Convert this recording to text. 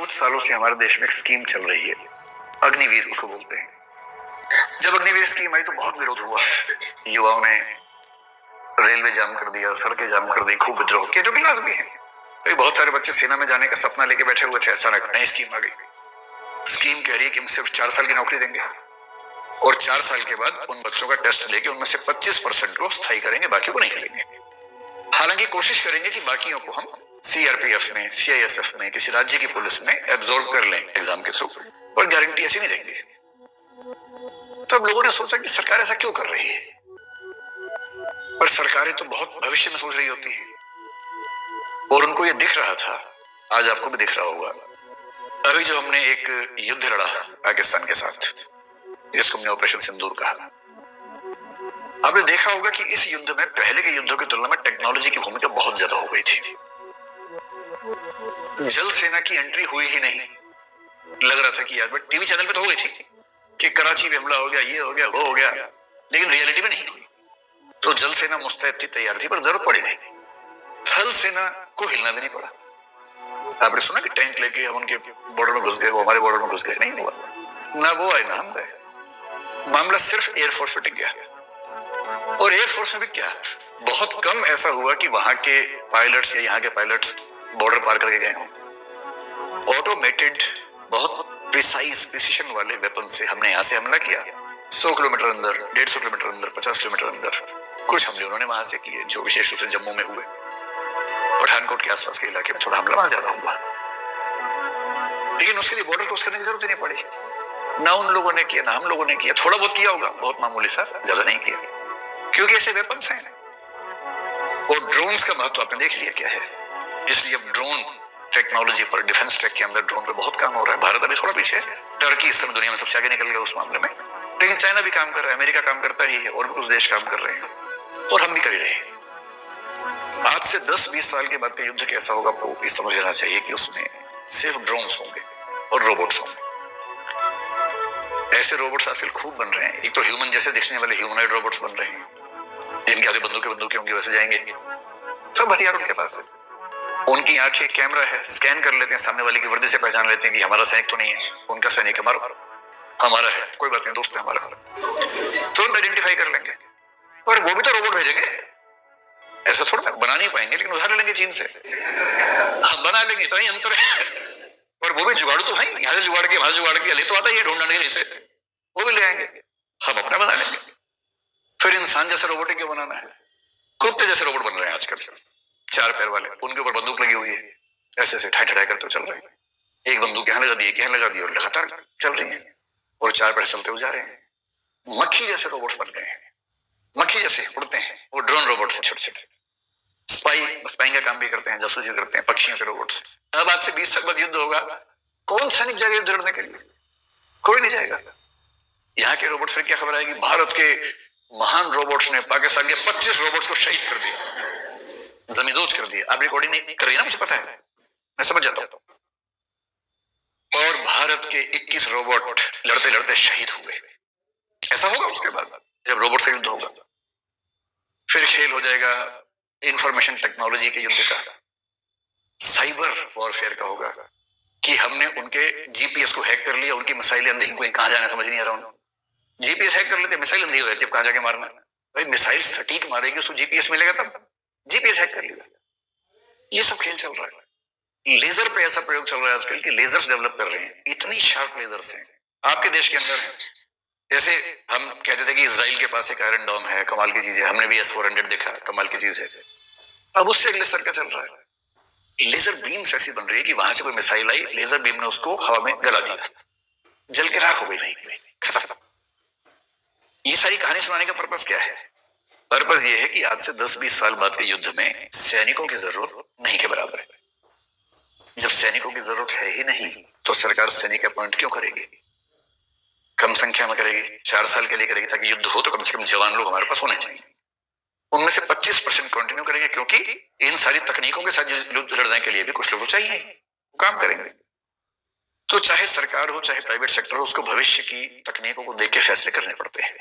बहुत सालों से हमारे देश में एक स्कीम चल रही है, अग्निवीर उसको बोलते हैं। जब अग्निवीर स्कीम आई तो बहुत विरोध हुआ, युवाओं ने रेलवे जाम कर दिया, सड़कें जाम कर दी, खूब विद्रोह किया, जो कि लाजमी है। तो बहुत सारे बच्चे सेना में जाने का सपना लेके बैठे हुए थे, अचानक नई स्कीम आ गई। स्कीम कह रही है कि हम सिर्फ 4 साल की नौकरी देंगे और 4 साल के बाद उन बच्चों का टेस्ट लेके उनमें से 25% को स्थायी करेंगे, बाकी को नहीं करेंगे। हालांकि कोशिश करेंगे कि बाकियों को हम सीआरपीएफ में, सीआईएसएफ में, किसी राज्य की पुलिस में एब्जॉर्ब कर लें एग्जाम के थ्रू, और गारंटी ऐसी नहीं देंगे। तब लोगों ने सोचा कि सरकार ऐसा क्यों कर रही है, पर सरकारें तो बहुत भविष्य में सोच रही होती है और उनको ये दिख रहा था, आज आपको भी दिख रहा होगा। अभी जो हमने एक युद्ध लड़ा पाकिस्तान के साथ, जिसको हमने ऑपरेशन सिंदूर कहा, आपने देखा होगा कि इस युद्ध में पहले के युद्धों की तुलना में टेक्नोलॉजी की भूमिका बहुत ज्यादा हो गई थी। जल सेना की एंट्री हुई ही नहीं, लग रहा था कि यार टीवी चैनल पे तो हो गई थी कि कराची में हमला हो गया, ये हो गया, वो हो गया, लेकिन रियलिटी में नहीं हुई। तो जल सेना मुस्तैद थी, तैयार थी, पर जरूरत पड़ी नहीं। थल सेना को हिलना भी नहीं पड़ा। आपने सुना कि टैंक लेके हम उनके बॉर्डर में घुस गए, वो हमारे बॉर्डर में घुस गए, नहीं हुआ। ना वो आए ना हम गए, मामला सिर्फ एयरफोर्स पे टिक गया। और एयरफोर्स में भी क्या, बहुत कम ऐसा हुआ कि वहां के पायलट्स या यहाँ के पायलट्स बॉर्डर पार करके गए हों। ऑटोमेटेड बहुत प्रिसाइज प्रिसिशन वाले वेपन से हमने यहाँ से हमला किया, 100 किलोमीटर अंदर, 150 किलोमीटर अंदर, 50 किलोमीटर अंदर। कुछ हमले उन्होंने वहां से किए, जो विशेष रूप से जम्मू में हुए, पठानकोट के आसपास के इलाके में थोड़ा हमला वहां ज्यादा हुआ, लेकिन उसके लिए बॉर्डर क्रॉस करने की जरूरत ही नहीं पड़ी। ना उन लोगों ने किया ना हम लोगों ने किया, थोड़ा बहुत किया होगा, बहुत मामूली सा, ज्यादा नहीं किया, क्योंकि ऐसे वेपन्स हैं। और ड्रोन्स का महत्व आपने देख लिया क्या है, इसलिए अब ड्रोन टेक्नोलॉजी पर, डिफेंस टेक के अंदर ड्रोन पे बहुत काम हो रहा है। भारत अभी थोड़ा पीछे है, टर्की इस समय दुनिया में सबसे आगे निकल गया उस मामले में, लेकिन चाइना भी काम कर रहा है, अमेरिका काम करता ही है, और भी कुछ देश काम कर रहे हैं, और हम भी कर ही रहे हैं। आज से 10-20 साल के बाद का युद्ध कैसा होगा, आपको ये समझ लेना चाहिए कि उसमें सिर्फ ड्रोन्स होंगे और रोबोट्स होंगे। ऐसे रोबोट्स आजकल खूब बन रहे हैं, एक तो ह्यूमन जैसे दिखने वाले ह्यूमनॉइड रोबोट्स बन रहे हैं, जिनके आगे बंदूकें होंगी, वैसे जाएंगे, सब हथियार उनके पास है। उनकी आंखें कैमरा है, स्कैन कर लेते हैं, सामने वाले की वर्दी से पहचान लेते हैं कि हमारा सैनिक तो नहीं है, उनका सैनिक हमारा है, कोई बात नहीं, दोस्त है हमारा, तुरंत आइडेंटिफाई कर लेंगे। और वो भी तो रोबोट भेजेंगे, ऐसा थोड़ा बना नहीं पाएंगे, लेकिन उधार लेंगे चीन से, हम बना लेंगे, इतना ही अंतर है। पर वो भी जुगाड़ू तो है, यहाँ से जुगाड़ के वहां जुगाड़ के ले तो आता ही है, ढूंढने के लिए वो भी ले आएंगे, हम अपना बना लेंगे। फिर इंसान जैसे रोबोट क्यों बनाना है, कुत्ते जैसे रोबोट बन रहे हैं आजकल, 4 पैर वाले, उनके ऊपर बंदूक लगी हुई है, ऐसे ऐसे ठाई ठाई करते चल रहे हैं, एक बंदूक यहाँ लगा दी, यहाँ लगा दी, और लगातार चल रही है, और 4 पैर चलते हुए जा रहे हैं। मक्खी जैसे रोबोट्स बन गए हैं, मक्खी जैसे उड़ते हैं, वो ड्रोन रोबोट से छोटे छोटे, स्पाइंग का काम भी करते हैं, जासूसी करते हैं, पक्षियों के रोबोट से। अब आज से 20 साल बाद युद्ध होगा, कौन सैनिक जाएगा युद्ध लड़ने के लिए, कोई नहीं जाएगा। यहाँ के रोबोट से क्या खबर आएगी, भारत के महान रोबोट्स ने पाकिस्तान के 25 रोबोट्स को शहीद कर दिया, जमींदोज कर दिया। आप रिकॉर्डिंग नहीं कर रही ना, मुझे पता है, मैं समझ जाता हूं। और भारत के 21 रोबोट लड़ते लड़ते शहीद हुए। ऐसा होगा उसके बाद जब रोबोट से युद्ध होगा, फिर खेल हो जाएगा इंफॉर्मेशन टेक्नोलॉजी के युद्ध का, साइबर वॉरफेयर का होगा, कि हमने उनके जीपीएस को हैक कर लिया, उनकी मिसाइलें अंधी हुई, कहां जाना समझ नहीं आ रहा उन्हें, जीपीएस हैक कर लेते, मिसाइल अंधी हो जाती है, कहां जाके मारना। भाई मिसाइल सटीक मारेगी, उसको जीपीएस मिलेगा तब, जीपीएस हैक कर लिया। ये सब खेल चल रहा है। लेजर पे ऐसा प्रयोग चल रहा है आजकल कि लेजर्स डेवलप कर रहे हैं, इतनी शार्प लेजर्स हैं आपके देश के अंदर। जैसे हम कहते थे कि इजराइल के पास एक आयरन डोम है, कमाल की चीज है, हमने भी S-400 देखा, कमाल की चीज है। अब उससे अगले स्तर का चल रहा है, लेजर बीम्स ऐसी बन रही है कि वहां से कोई मिसाइल आई, लेजर बीम ने उसको हवा में गला दिया, जल के राख हो गई, नहीं खत्म। ये सारी कहानी सुनाने का पर्पस क्या है, पर्पस ये है कि आज से 10-20 साल बाद के युद्ध में सैनिकों की जरूरत नहीं के बराबर है। जब सैनिकों की जरूरत है ही नहीं, तो सरकार सैनिक अपॉइंट क्यों करेगी, कम संख्या में करेगी, 4 साल के लिए करेगी, ताकि युद्ध हो तो कम से कम जवान लोग हमारे पास होने चाहिए। उनमें से 25% कंटिन्यू करेंगे, क्योंकि इन सारी तकनीकों के साथ युद्ध लड़ने के लिए भी कुछ लोग तो चाहिए, वो काम करेंगे। तो चाहे सरकार हो चाहे प्राइवेट सेक्टर हो, उसको भविष्य की तकनीकों को देख के फैसले करने पड़ते हैं।